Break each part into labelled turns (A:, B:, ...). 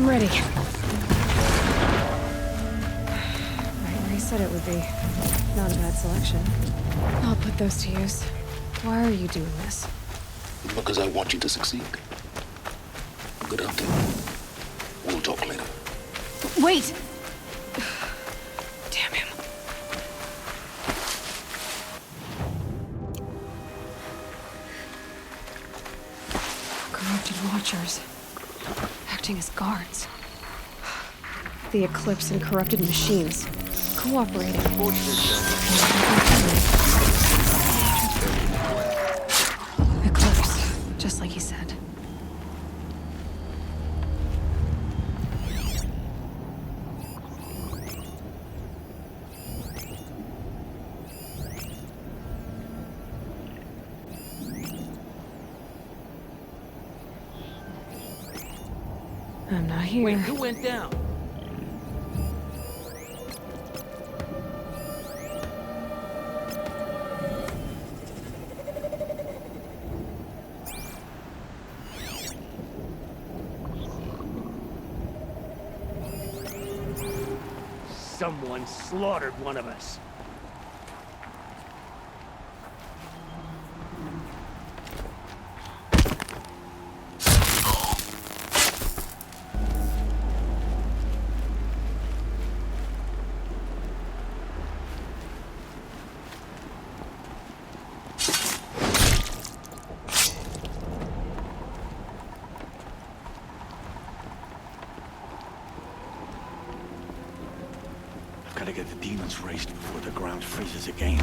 A: I'm ready. Right where he said it would be. Not a bad selection. I'll put those to use. Why are you doing this?
B: Because I want you to succeed. Good hunting. We'll talk later.
A: Wait! Damn him. Corrupted watchers. Acting as guards. The Eclipse and corrupted machines. Cooperating. Eclipse, just like he said. I'm not here.
C: Wait, who went down? Someone slaughtered one of us.
D: Gotta get the demons raised before the ground freezes again.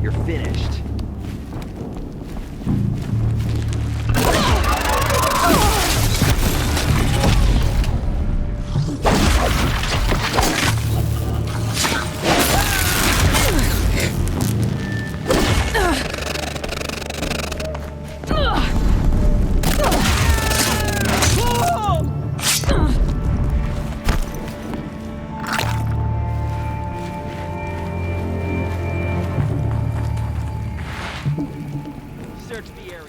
C: You're finished. Search the area.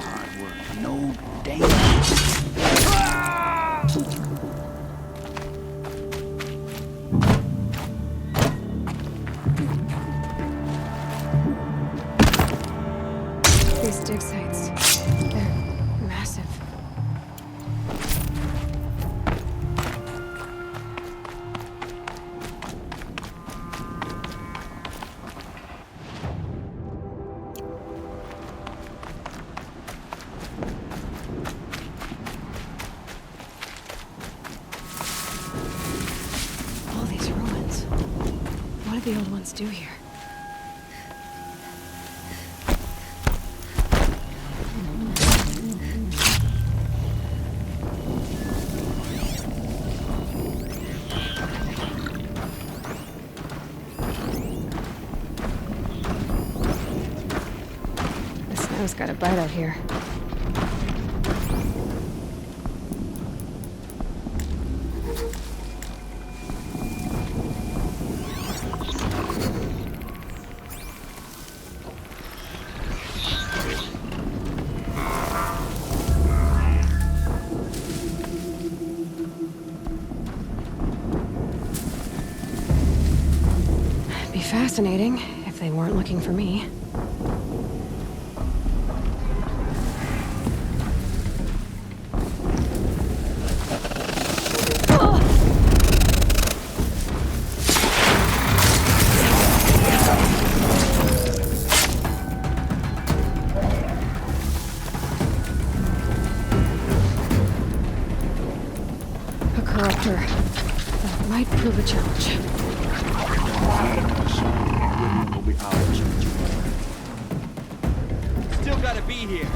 D: Hard work, no danger.
A: These dig sites, they're massive. All these ruins. What did the old ones do here? The snow's got a bite out here. Be fascinating if they weren't looking for me. A corruptor. That might prove a challenge.
D: Will be ours.
C: Still gotta be here.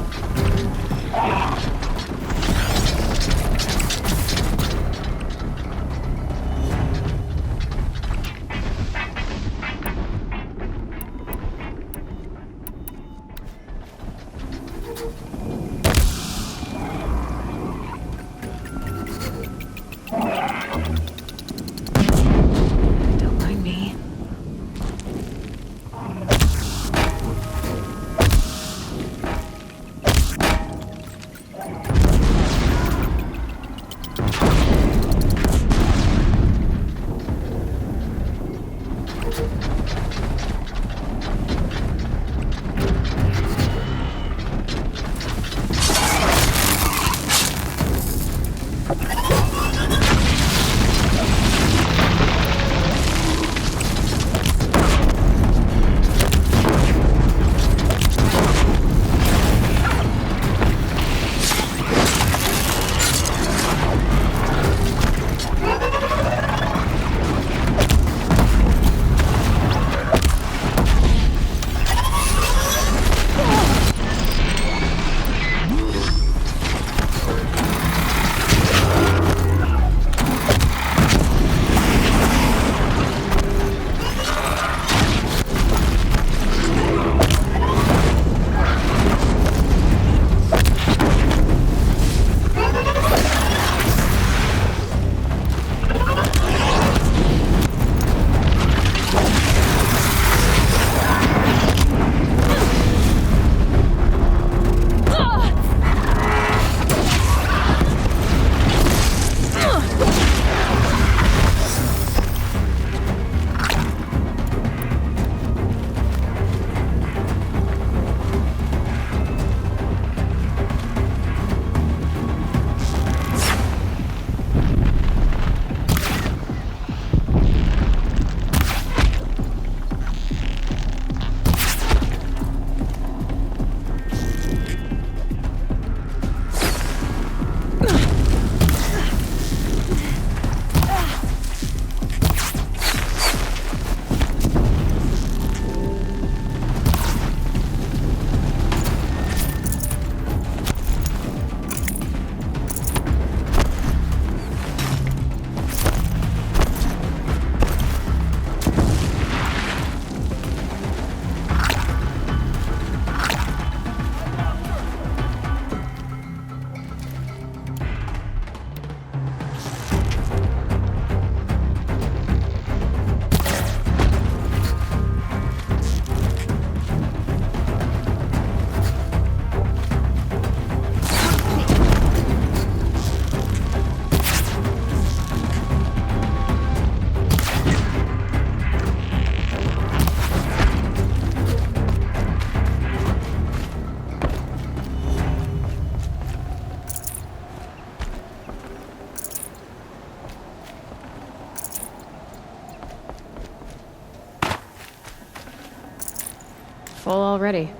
A: Full already.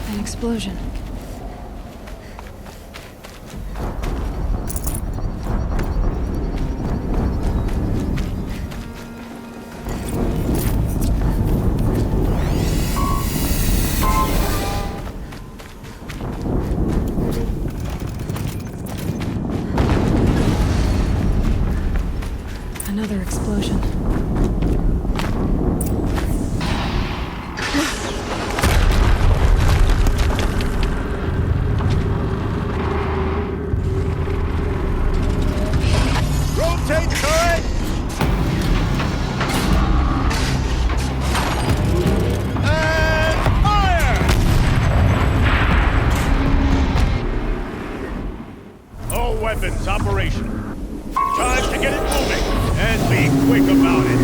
A: An explosion. Another explosion.
D: Rotate turret! And fire! All weapons operational. Time to get it moving, and be quick about it.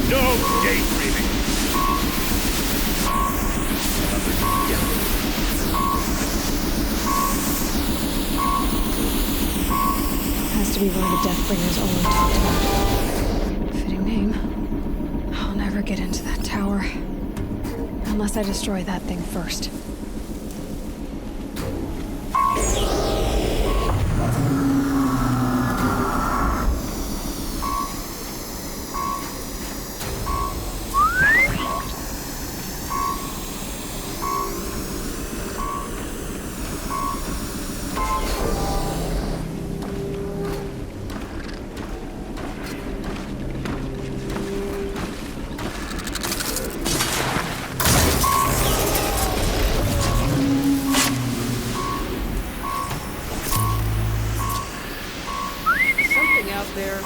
D: No daydreaming.
A: Has to be one of the Deathbringers Olin talked about. Fitting name. I'll never get into that tower. Unless I destroy that thing first.
C: Something out there.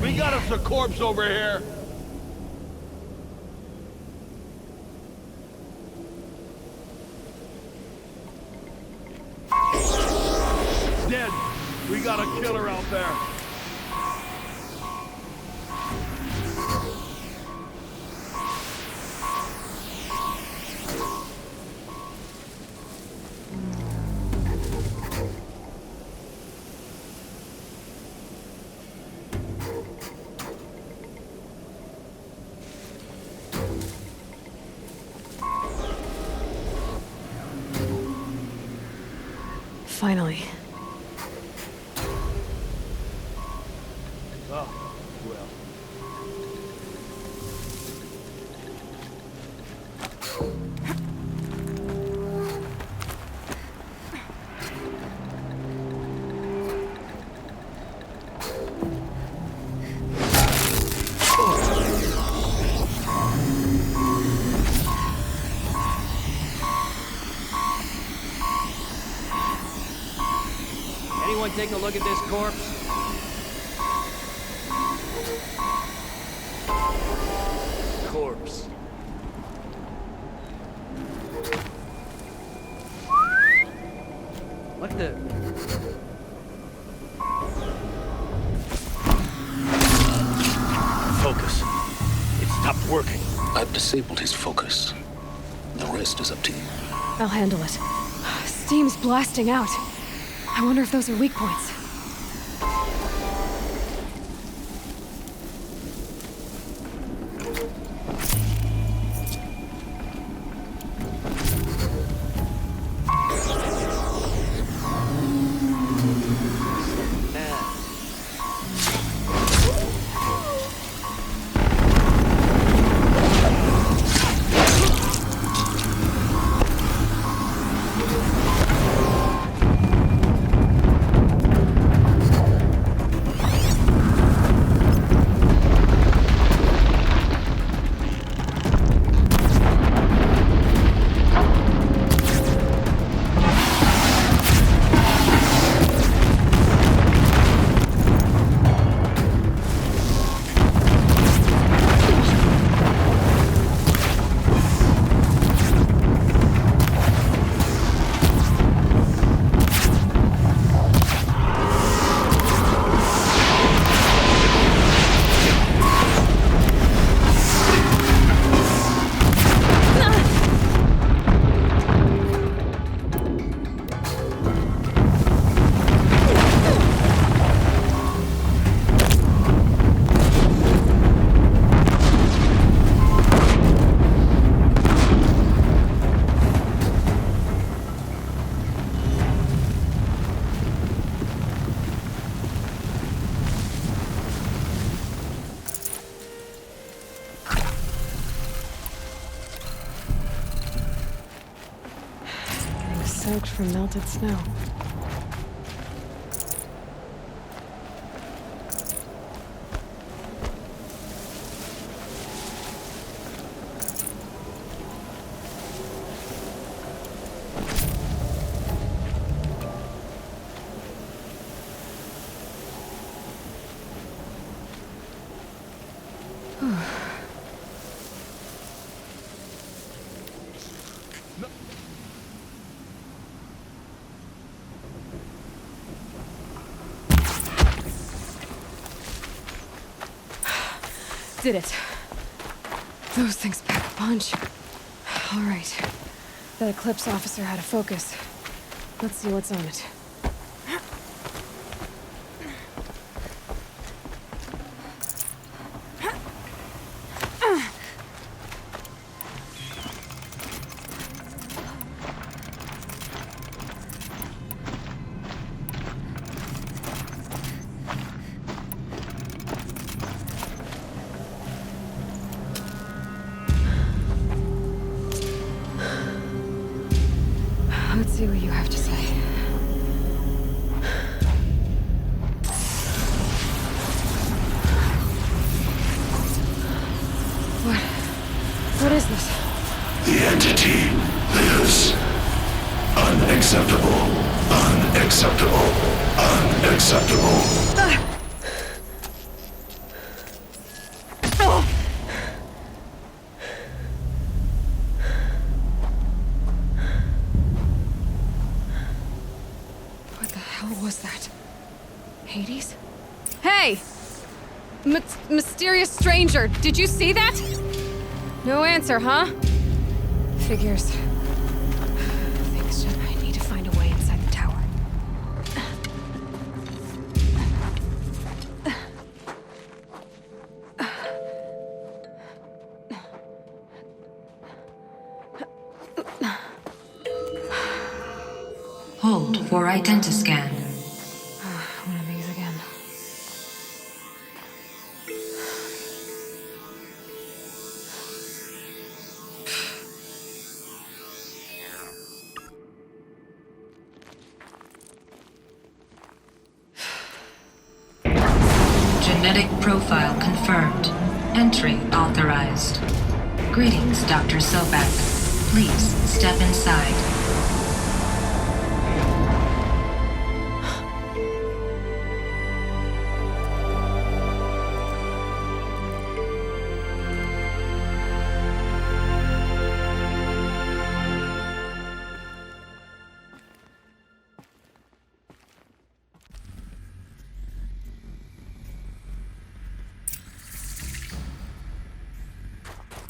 D: We got us a corpse over here. Dead. We got a killer out there.
A: Finally.
C: Oh, well. Anyone take a look at this corpse? Corpse.
B: disabled his focus. The rest is up to you.
A: I'll handle it. Steam's blasting out. I wonder if those are weak points. Soaked from melted snow. Did it. Those things pack a punch. All right. That Eclipse officer had a focus. Let's see what's on it. Let's see what you have to say. What is this?
E: The entity lives. Unacceptable. Unacceptable. Unacceptable.
A: Hades? Hey! Mysterious stranger, did you see that? No answer, huh? Figures. Thanks, Jen. I need to find a way inside the tower.
F: Hold for identiscan.
A: One of these again.
F: Genetic profile confirmed. Entry authorized. Greetings, Dr. Sobeck. Please step inside.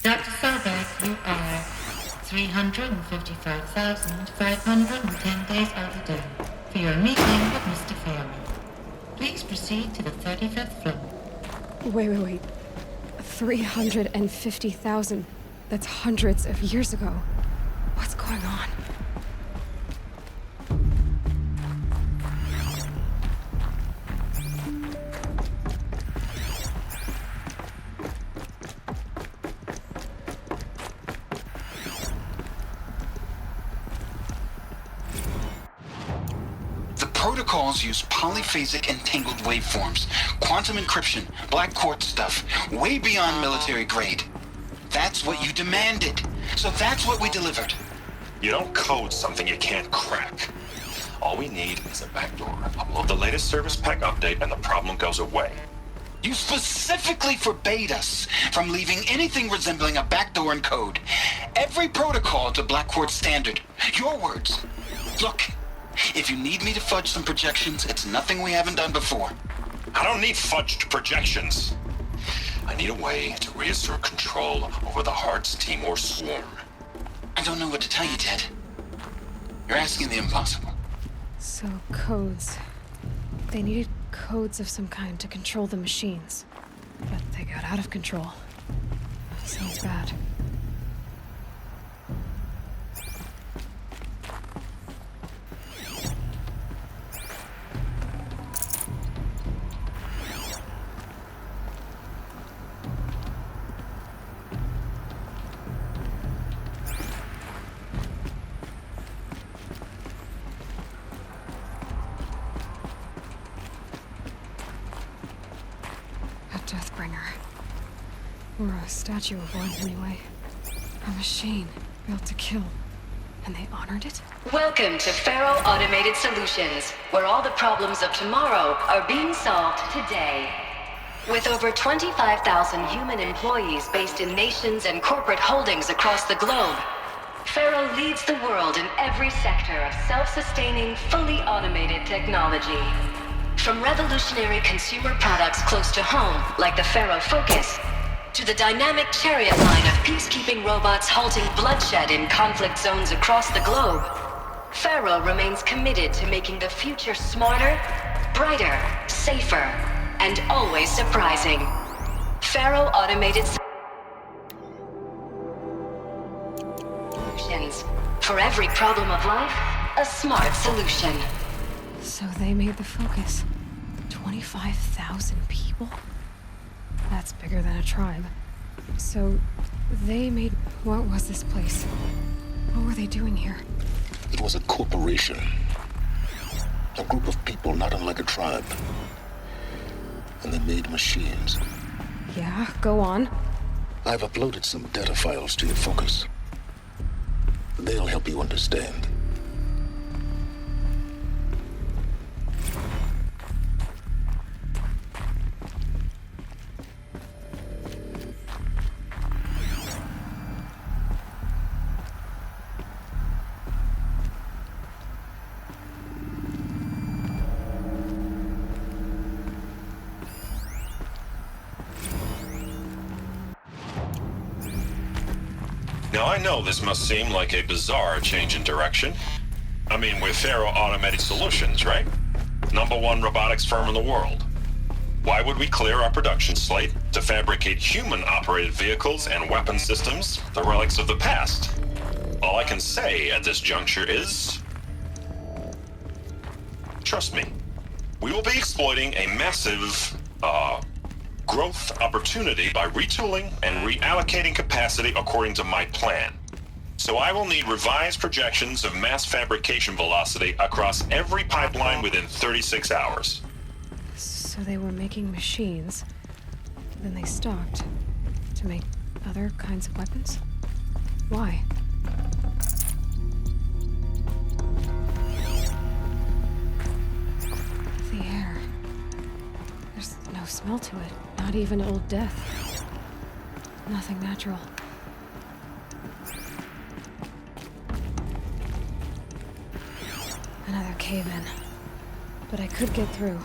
G: Dr. Sobeck, 355,510 days overdue for your meeting with Mr. Faro. Please proceed to the 35th floor.
A: Wait. 350,000. That's hundreds of years ago. What's going on?
H: Protocols use polyphasic entangled waveforms, quantum encryption, black quartz stuff, way beyond military grade. That's what you demanded. So that's what we delivered.
I: You don't code something you can't crack. All we need is a backdoor. Upload the latest service pack update and the problem goes away.
H: You specifically forbade us from leaving anything resembling a backdoor in code. Every protocol to black quartz standard. Your words. Look. If you need me to fudge some projections, it's nothing we haven't done before.
I: I don't need fudged projections. I need a way to reassert control over the Heart's Timor swarm.
H: I don't know what to tell you, Ted. You're asking the impossible.
A: So, codes. They needed codes of some kind to control the machines. But they got out of control. Sounds bad. Or a statue of one, anyway. A machine built to kill. And they honored it?
F: Welcome to Faro Automated Solutions, where all the problems of tomorrow are being solved today. With over 25,000 human employees based in nations and corporate holdings across the globe, Faro leads the world in every sector of self-sustaining, fully automated technology. From revolutionary consumer products close to home, like the Faro Focus, to the dynamic chariot line of peacekeeping robots halting bloodshed in conflict zones across the globe, Faro remains committed to making the future smarter, brighter, safer, and always surprising. Faro Automated Solutions. For every problem of life, a smart solution.
A: So they made the Focus. 25,000 people? That's bigger than a tribe. So, they made... What was this place? What were they doing here?
B: It was a corporation. A group of people not unlike a tribe. And they made machines.
A: Yeah, go on.
B: I've uploaded some data files to your Focus. They'll help you understand.
I: Now I know this must seem like a bizarre change in direction. I mean, we're Faro Automated Solutions, right? #1 robotics firm in the world. Why would we clear our production slate to fabricate human-operated vehicles and weapon systems, the relics of the past? All I can say at this juncture is... trust me. We will be exploiting a massive, growth opportunity by retooling and reallocating capacity according to my plan. So I will need revised projections of mass fabrication velocity across every pipeline within 36 hours.
A: So they were making machines, then they stopped to make other kinds of weapons? Why? The air. There's no smell to it. Not even old death. Nothing natural. Another cave-in. But I could get through.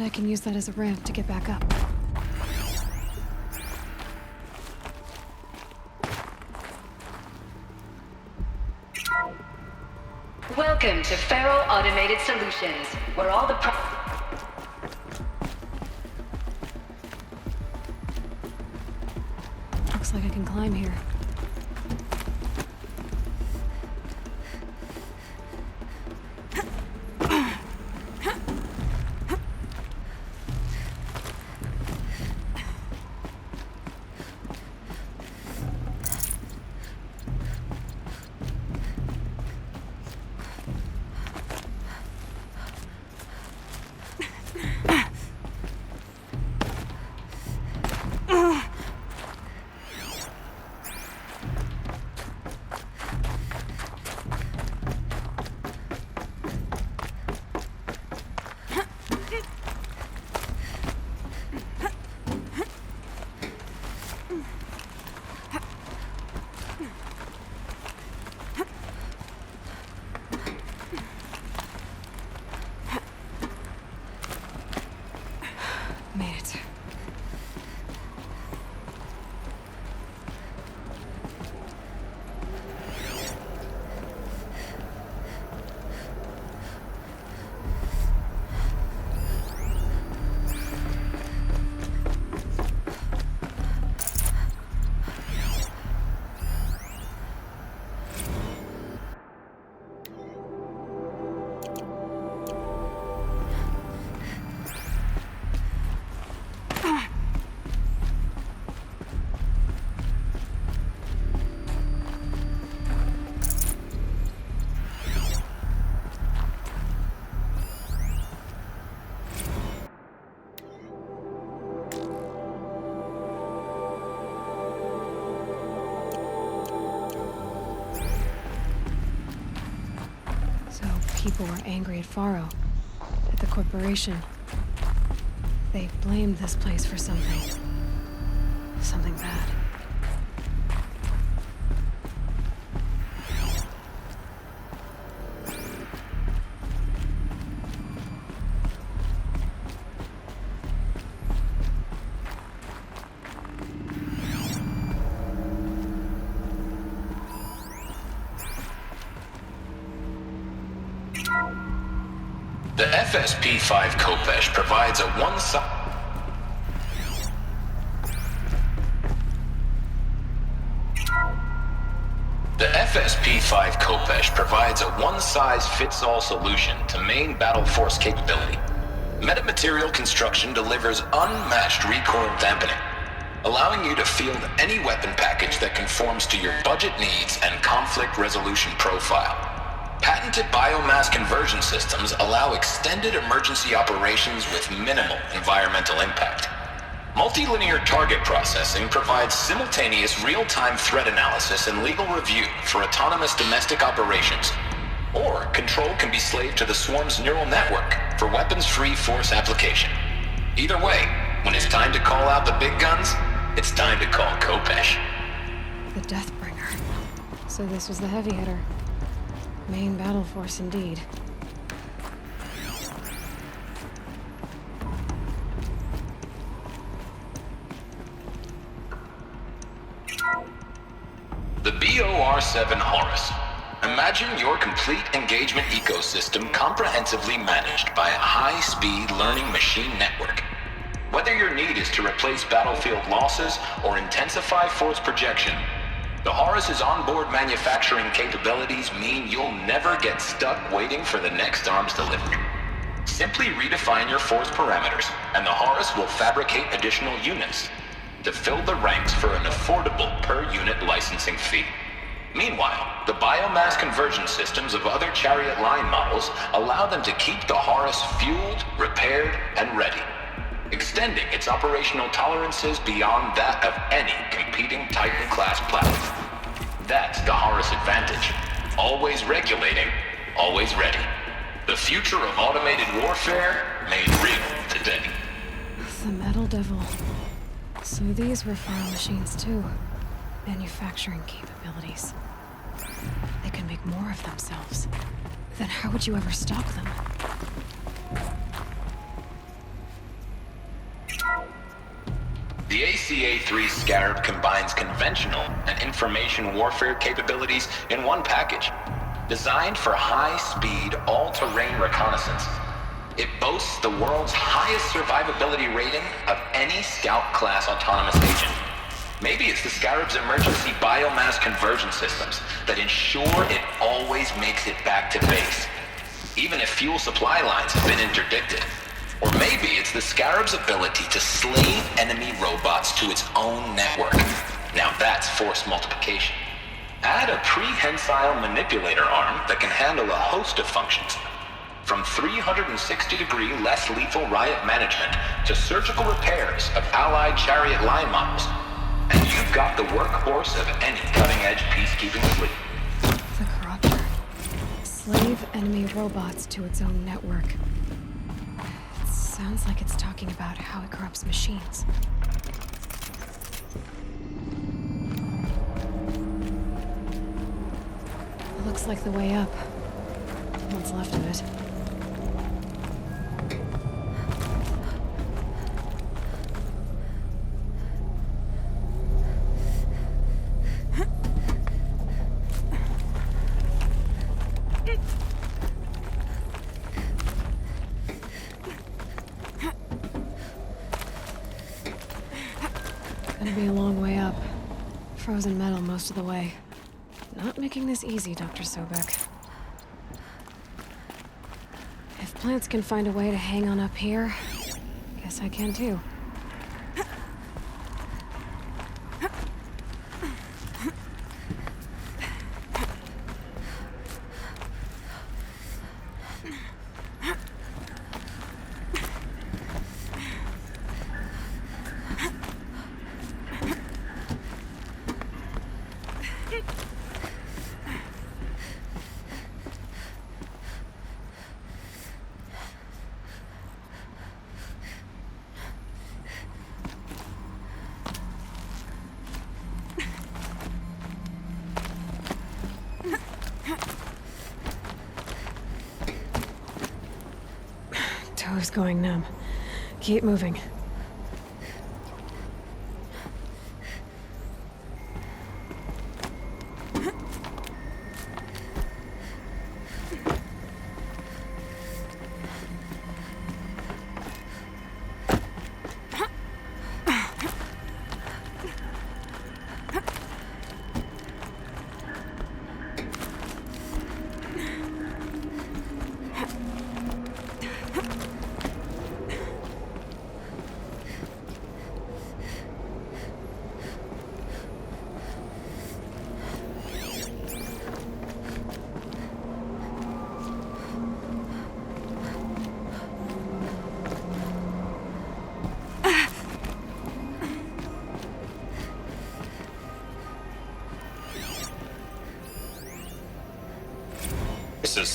A: bet I can use that as a ramp to get back up.
F: Welcome to Faro Automated Solutions, where all the
A: Looks like I can climb here. Made it. People were angry at Faro, at the corporation. They blamed this place for something. Something bad.
H: The FSP-5 Khopesh provides a one-size-fits-all solution to main battle force capability. Metamaterial construction delivers unmatched recoil dampening, allowing you to field any weapon package that conforms to your budget needs and conflict resolution profile. Patented biomass conversion systems allow extended emergency operations with minimal environmental impact. Multilinear target processing provides simultaneous real-time threat analysis and legal review for autonomous domestic operations. Or control can be slaved to the swarm's neural network for weapons-free force application. Either way, when it's time to call out the big guns, it's time to call Khopesh.
A: The Deathbringer. So this was the heavy hitter. Main battle force indeed.
H: The BOR-7 Horus. Imagine your complete engagement ecosystem comprehensively managed by a high-speed learning machine network. Whether your need is to replace battlefield losses or intensify force projection, the Horus's onboard manufacturing capabilities mean you'll never get stuck waiting for the next arms delivery. Simply redefine your force parameters, and the Horus will fabricate additional units to fill the ranks for an affordable per-unit licensing fee. Meanwhile, the biomass conversion systems of other Chariot line models allow them to keep the Horus fueled, repaired, and ready, extending its operational tolerances beyond that of any competing Titan-class platform. That's the Horus advantage. Always regulating, always ready. The future of automated warfare made real today.
A: The Metal Devil. So these were Faro machines too. Manufacturing capabilities. They can make more of themselves. Then how would you ever stop them?
H: ACA-3 Scarab combines conventional and information warfare capabilities in one package. Designed for high-speed, all-terrain reconnaissance, it boasts the world's highest survivability rating of any Scout-class autonomous agent. Maybe it's the Scarab's emergency biomass conversion systems that ensure it always makes it back to base, even if fuel supply lines have been interdicted. Or maybe it's the Scarab's ability to slave enemy robots to its own network. Now that's force multiplication. Add a prehensile manipulator arm that can handle a host of functions, from 360-degree less lethal riot management to surgical repairs of Allied chariot line models. And you've got the workhorse of any cutting-edge peacekeeping fleet.
A: The corruptor. Slave enemy robots to its own network. It sounds like it's talking about how it corrupts machines. Looks like the way up. What's left of it. Gonna be a long way up. Frozen metal most of the way. Not making this easy, Dr. Sobeck. If plants can find a way to hang on up here, guess I can too. Toes going numb. Keep moving.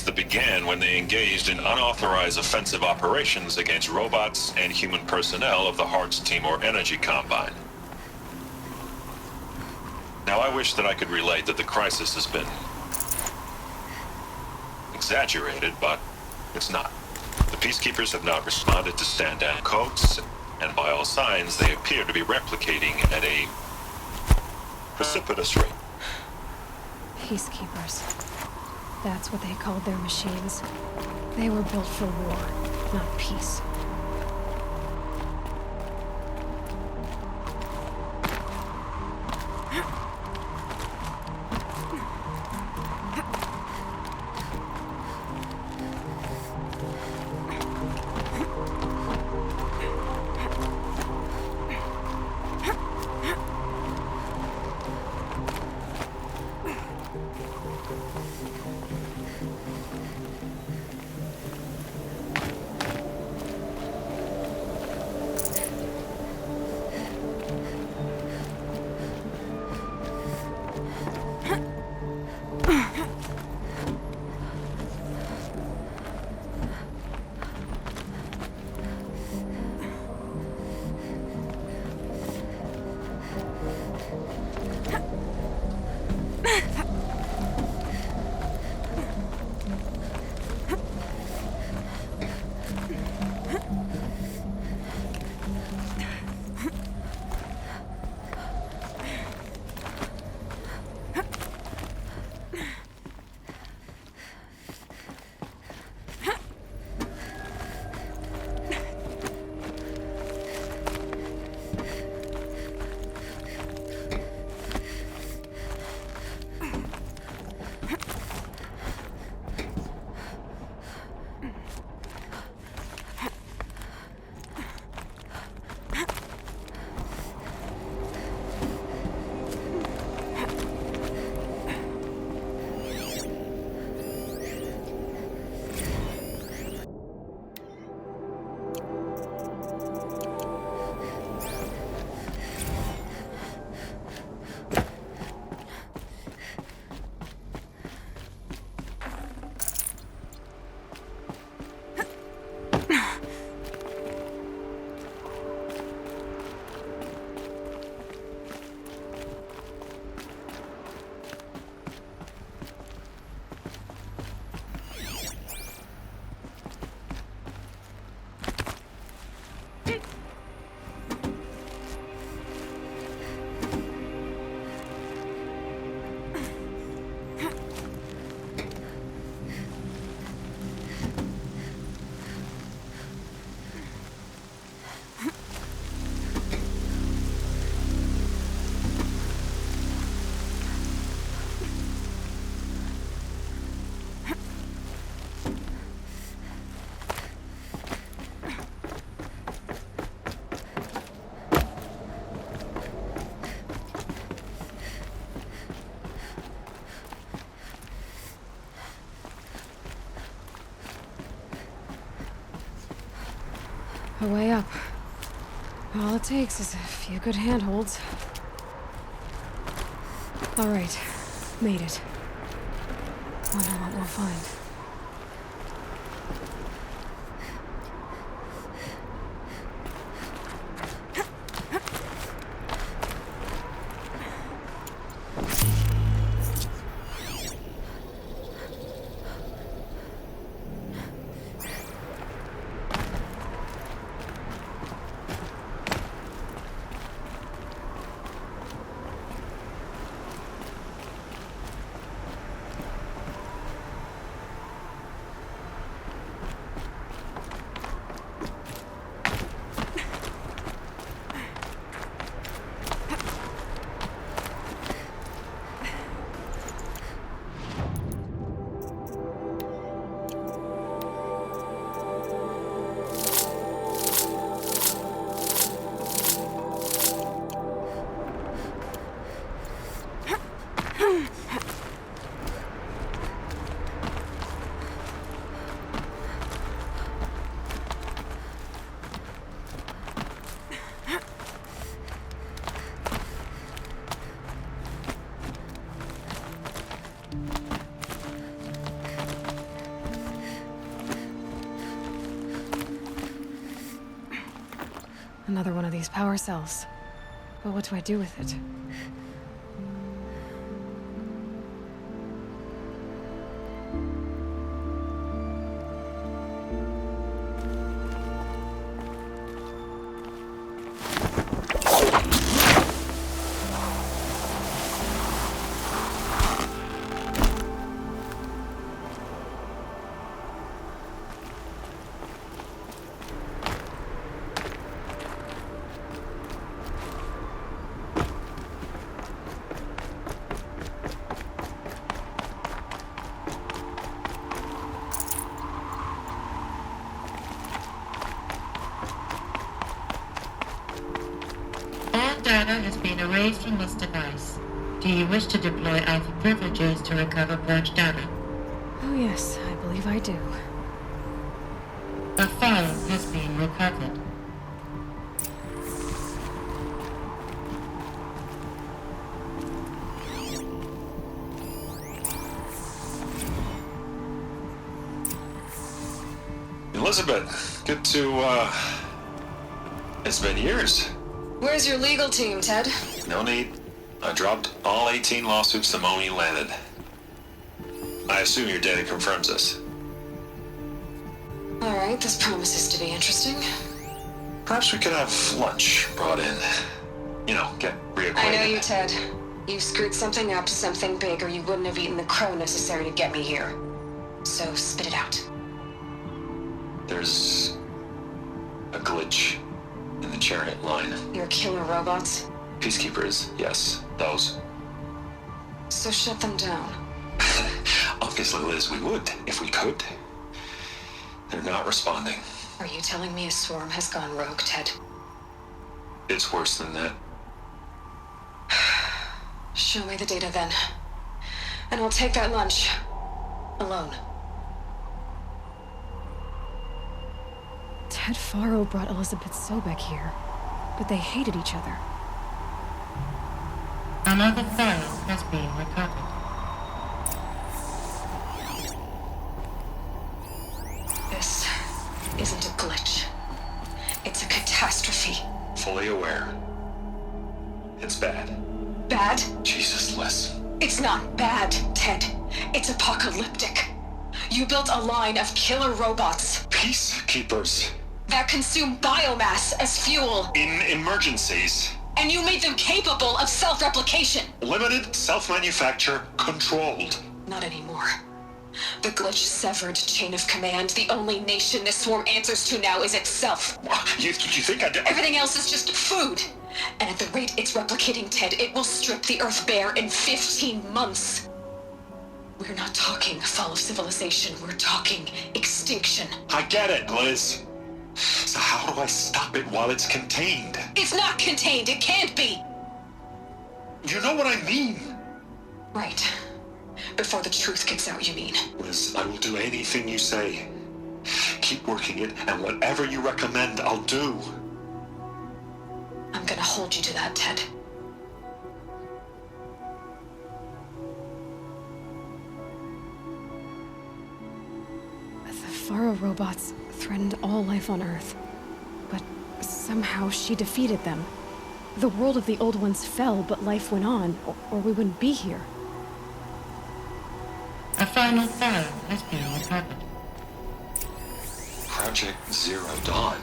I: That began when they engaged in unauthorized offensive operations against robots and human personnel of the Hearts Timor Energy Combine. Now I wish that I could relate that the crisis has been exaggerated, but it's not. The peacekeepers have not responded to stand-down codes, and by all signs they appear to be replicating at a precipitous rate.
A: Peacekeepers. That's what they called their machines. They were built for war, not peace. A way up. All it takes is a few good handholds. All right, made it. Wonder what we'll find. Another one of these power cells. But what do I do with it?
G: Data has been erased from this device. Do you wish to deploy Alpha privileges to recover purged data?
A: Oh yes, I believe I do.
G: A file has been recovered.
I: Elisabet, good to, it's been years.
A: Where's your legal team, Ted?
I: No need. I dropped all 18 lawsuits the moment you landed. I assume your data confirms this.
A: All right, this promises to be interesting.
I: Perhaps we could have lunch brought in. You know, get reacquainted.
A: I know you, Ted. You screwed something up, something big, or you wouldn't have eaten the crow necessary to get me here. So spit it out.
I: There's a glitch in the chariot line.
A: Your killer robots?
I: Peacekeepers, yes, those.
A: So shut them down.
I: Obviously, Liz, we would, if we could. They're not responding.
A: Are you telling me a swarm has gone rogue, Ted?
I: It's worse than that.
A: Show me the data then. And I'll take that lunch. Alone. Ted Faro brought Elisabet Sobeck here, but they hated each other.
G: Another file has been recovered.
A: This isn't a glitch. It's a catastrophe.
I: Fully aware. It's bad.
A: Bad?
I: Jesus, Liz.
A: It's not bad, Ted. It's apocalyptic. You built a line of killer robots
I: Peacekeepers.
A: that consume biomass as fuel,
I: In emergencies.
A: and you made them capable of self-replication.
I: Limited, self-manufacture, controlled.
A: Not anymore. The glitch severed chain of command. The only nation this swarm answers to now is itself.
I: You think I did?
A: Everything else is just food. And at the rate it's replicating, Ted, it will strip the Earth bare in 15 months. We're not talking fall of civilization. We're talking extinction.
I: I get it, Liz. So how do I stop it while it's contained?
A: It's not contained. It can't be.
I: You know what I mean.
A: Right. Before the truth gets out, you mean?
I: Liz, I will do anything you say. keep working it, and whatever you recommend, I'll do.
F: I'm gonna hold you to that, Ted.
A: The Faro robots threatened all life on Earth, but somehow she defeated them. The world of the old ones fell, but life went on, or we wouldn't be here.
G: A final fire has been recovered.
I: Project Zero Dawn.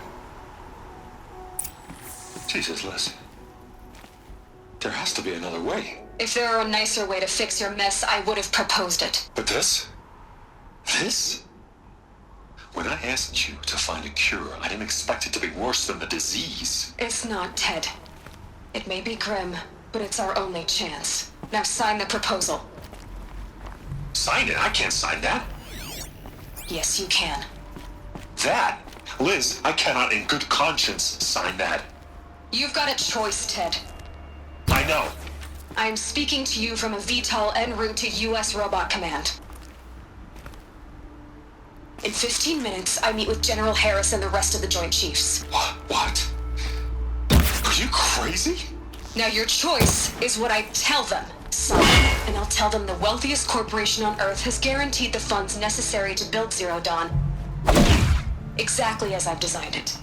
I: Jesus, Liz. There has to be another way.
F: If there were a nicer way to fix your mess, I would have proposed it.
I: But this? This? When I asked you to find a cure, I didn't expect it to be worse than the disease.
F: It's not, Ted. It may be grim, but it's our only chance. Now sign the proposal.
I: Sign it? I can't sign that.
F: Yes, you can.
I: That? Liz, I cannot in good conscience sign that.
F: You've got a choice, Ted.
I: I know.
F: I am speaking to you from a VTOL en route to U.S. Robot Command. In 15 minutes, I meet with General Harris and the rest of the Joint Chiefs.
I: What? Are you crazy?
F: Now your choice is what I tell them, son. And I'll tell them the wealthiest corporation on Earth has guaranteed the funds necessary to build Zero Dawn. Exactly as I've designed it.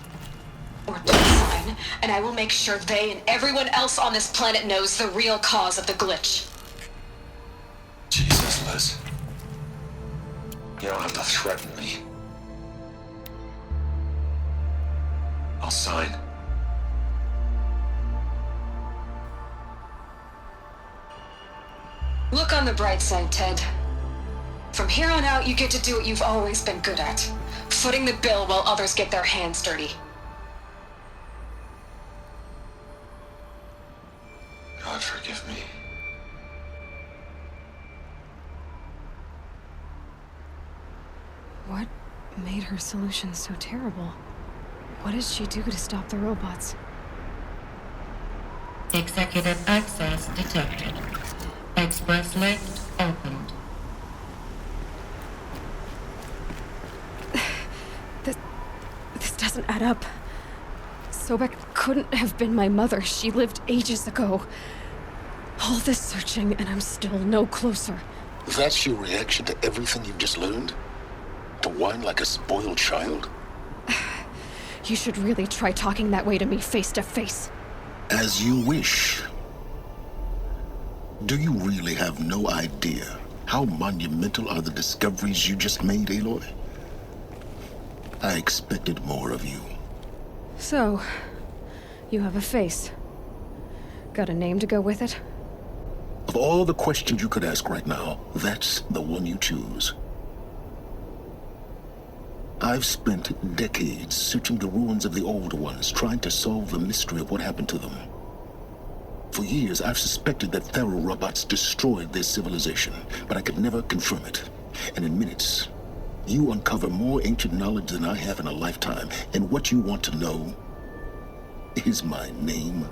F: Or don't sign, and I will make sure they and everyone else on this planet knows the real cause of the glitch.
I: Jesus, Liz. You don't have to threaten me. I'll sign.
F: Look on the bright side, Ted. From here on out, you get to do what you've always been good at. Footing the bill while others get their hands dirty.
I: God forgive me.
A: What made her solution so terrible? What did she do to stop the robots?
G: Executive access detected. Express lift opened.
A: This doesn't add up. Sobeck couldn't have been my mother. She lived ages ago. All this searching, and I'm still no closer.
B: That's your reaction to everything you've just learned? To whine like a spoiled child?
A: You should really try talking that way to me face to face.
B: As you wish. Do you really have no idea how monumental are the discoveries you just made, Aloy? I expected more of you.
A: So, you have a face. Got a name to go with it?
B: Of all the questions you could ask right now, that's the one you choose. I've spent decades searching the ruins of the old ones, trying to solve the mystery of what happened to them. For years, I've suspected that Faro robots destroyed their civilization, but I could never confirm it. And in minutes, you uncover more ancient knowledge than I have in a lifetime, and what you want to know is my name.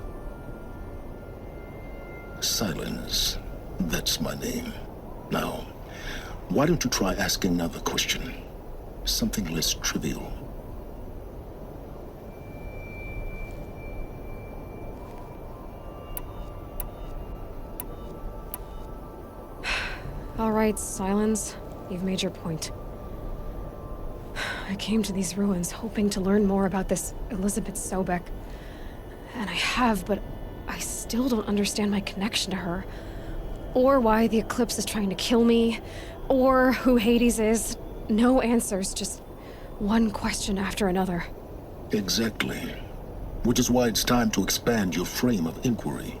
B: Silence. That's my name. Now, why don't you try asking another question? Something less trivial.
A: All right, Silence. You've made your point. I came to these ruins hoping to learn more about this Elisabet Sobeck. And I have, but I still don't understand my connection to her. Or why the Eclipse is trying to kill me. Or who Hades is. No answers, just one question after another.
B: Exactly. Which is why it's time to expand your frame of inquiry.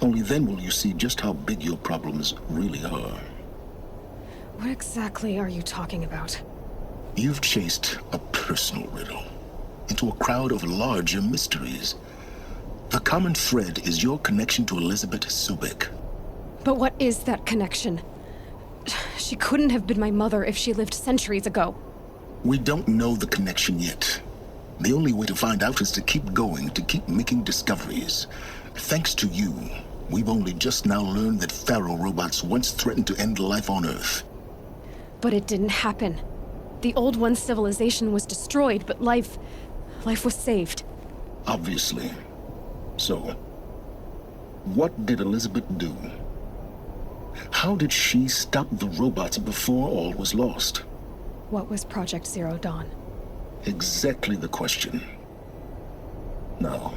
B: Only then will you see just how big your problems really are.
A: What exactly are you talking about?
B: You've chased a personal riddle into a crowd of larger mysteries. The common thread is your connection to Elisabet Sobeck.
A: But what is that connection? She couldn't have been my mother if she lived centuries ago.
B: We don't know the connection yet. The only way to find out is to keep going, to keep making discoveries. Thanks to you, we've only just now learned that Faro robots once threatened to end life on Earth.
A: But it didn't happen. The Old One's civilization was destroyed, but life was saved.
B: Obviously. So, what did Elisabet do? How did she stop the robots before all was lost?
A: What was Project Zero Dawn?
B: Exactly the question. Now,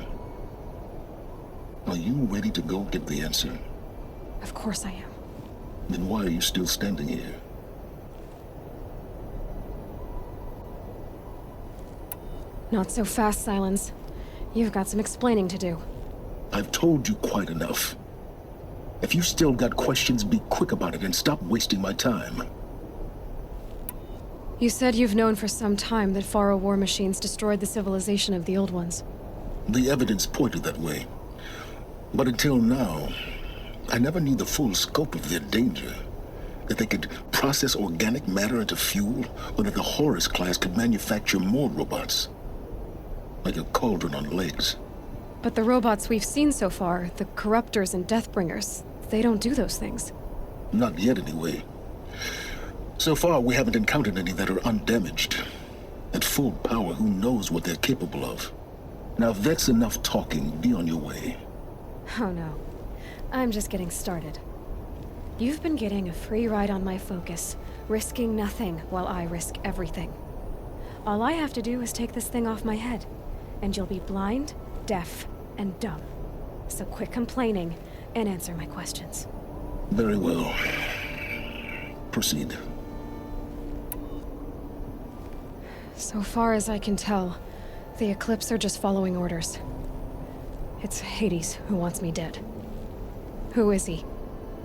B: are you ready to go get the answer?
A: Of course I am.
B: Then why are you still standing here?
A: Not so fast, Silence. You've got some explaining to do.
B: I've told you quite enough. If you still got questions, be quick about it and stop wasting my time.
A: You said you've known for some time that Faro war machines destroyed the civilization of the Old Ones.
B: The evidence pointed that way. But until now, I never knew the full scope of their danger. That they could process organic matter into fuel, or that the Horus class could manufacture more robots. Like a cauldron on legs.
A: But the robots we've seen so far, the Corruptors and Deathbringers, they don't do those things.
B: Not yet, anyway. So far, we haven't encountered any that are undamaged. At full power, who knows what they're capable of? Now, if that's enough talking, be on your way.
A: Oh no. I'm just getting started. You've been getting a free ride on my focus, risking nothing while I risk everything. All I have to do is take this thing off my head, and you'll be blind, deaf, and dumb. So quit complaining and answer my questions.
B: Very well. Proceed.
A: So far as I can tell, the Eclipse are just following orders. It's Hades who wants me dead. Who is he?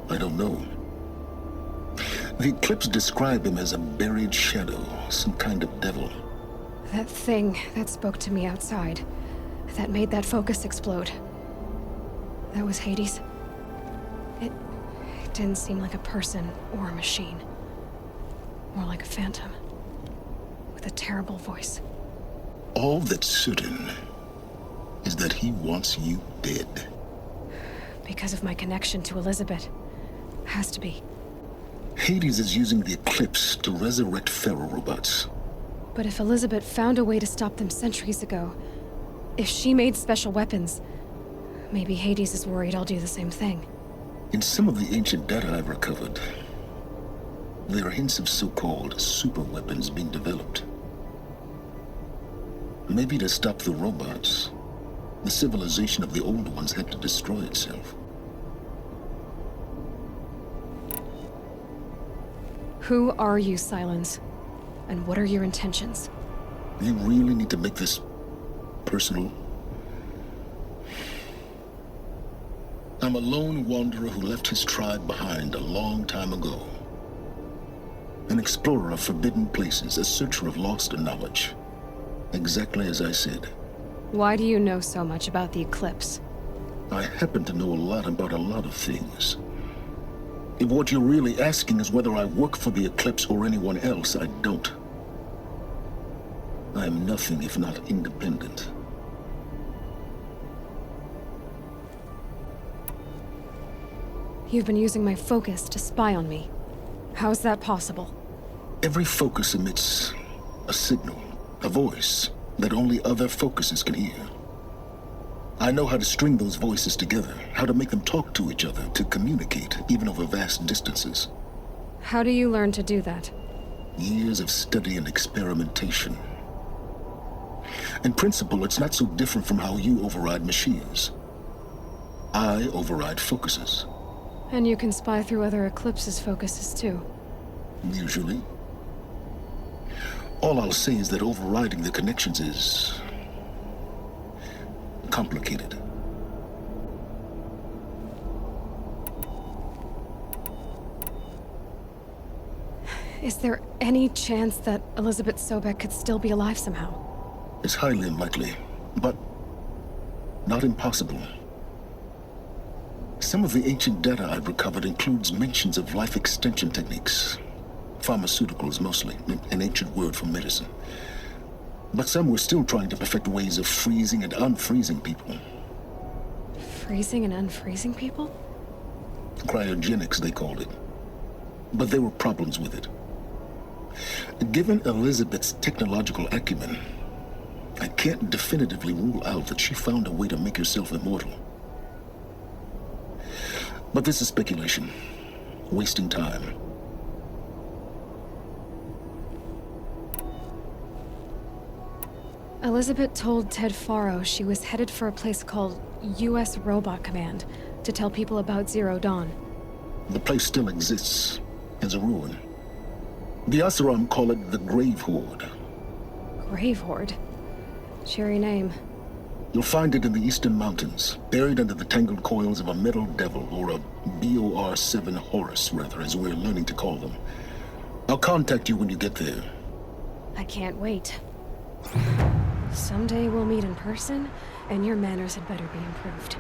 B: I don't know. The Eclipse described him as a buried shadow, some kind of devil.
A: That thing that spoke to me outside, that made that focus explode. That was Hades. It didn't seem like a person or a machine. More like a phantom. With a terrible voice.
B: All that's certain is that he wants you dead.
A: Because of my connection to Elisabet. Has to be.
B: Hades is using the Eclipse to resurrect Faro robots.
A: But if Elisabet found a way to stop them centuries ago, if she made special weapons, maybe Hades is worried I'll do the same thing.
B: In some of the ancient data I've recovered, there are hints of so-called super weapons being developed. Maybe to stop the robots, the civilization of the Old Ones had to destroy itself.
A: Who are you, Silence? And what are your intentions?
B: You really need to make this personal? I'm a lone wanderer who left his tribe behind a long time ago. An explorer of forbidden places, a searcher of lost knowledge. Exactly as I said.
A: Why do you know so much about the Eclipse?
B: I happen to know a lot about a lot of things. If what you're really asking is whether I work for the Eclipse or anyone else, I don't. I am nothing if not independent.
A: You've been using my focus to spy on me. How is that possible?
B: Every focus emits a signal, a voice, that only other focuses can hear. I know how to string those voices together, how to make them talk to each other, to communicate, even over vast distances.
A: How do you learn to do that?
B: Years of study and experimentation. In principle, it's not so different from how you override machines. I override focuses.
A: And you can spy through other Eclipse's focuses too.
B: Usually. All I'll say is that overriding the connections is complicated.
A: Is there any chance that Elisabet Sobeck could still be alive somehow?
B: It's highly unlikely, but not impossible. Some of the ancient data I've recovered includes mentions of life extension techniques. Pharmaceuticals, mostly, an ancient word for medicine. But some were still trying to perfect ways of freezing and unfreezing people.
A: Freezing and unfreezing people?
B: Cryogenics, they called it. But there were problems with it. Given Elisabet's technological acumen, I can't definitively rule out that she found a way to make herself immortal. But this is speculation, wasting time.
A: Elisabet told Ted Faro she was headed for a place called U.S. Robot Command to tell people about Zero Dawn.
B: The place still exists as a ruin. The Oseram call it the Grave Horde.
A: Grave Horde? Cheery name.
B: You'll find it in the eastern mountains, buried under the tangled coils of a metal devil, or a BOR-7 Horus, rather, as we're learning to call them. I'll contact you when you get there.
A: I can't wait. Someday we'll meet in person, and your manners had better be improved.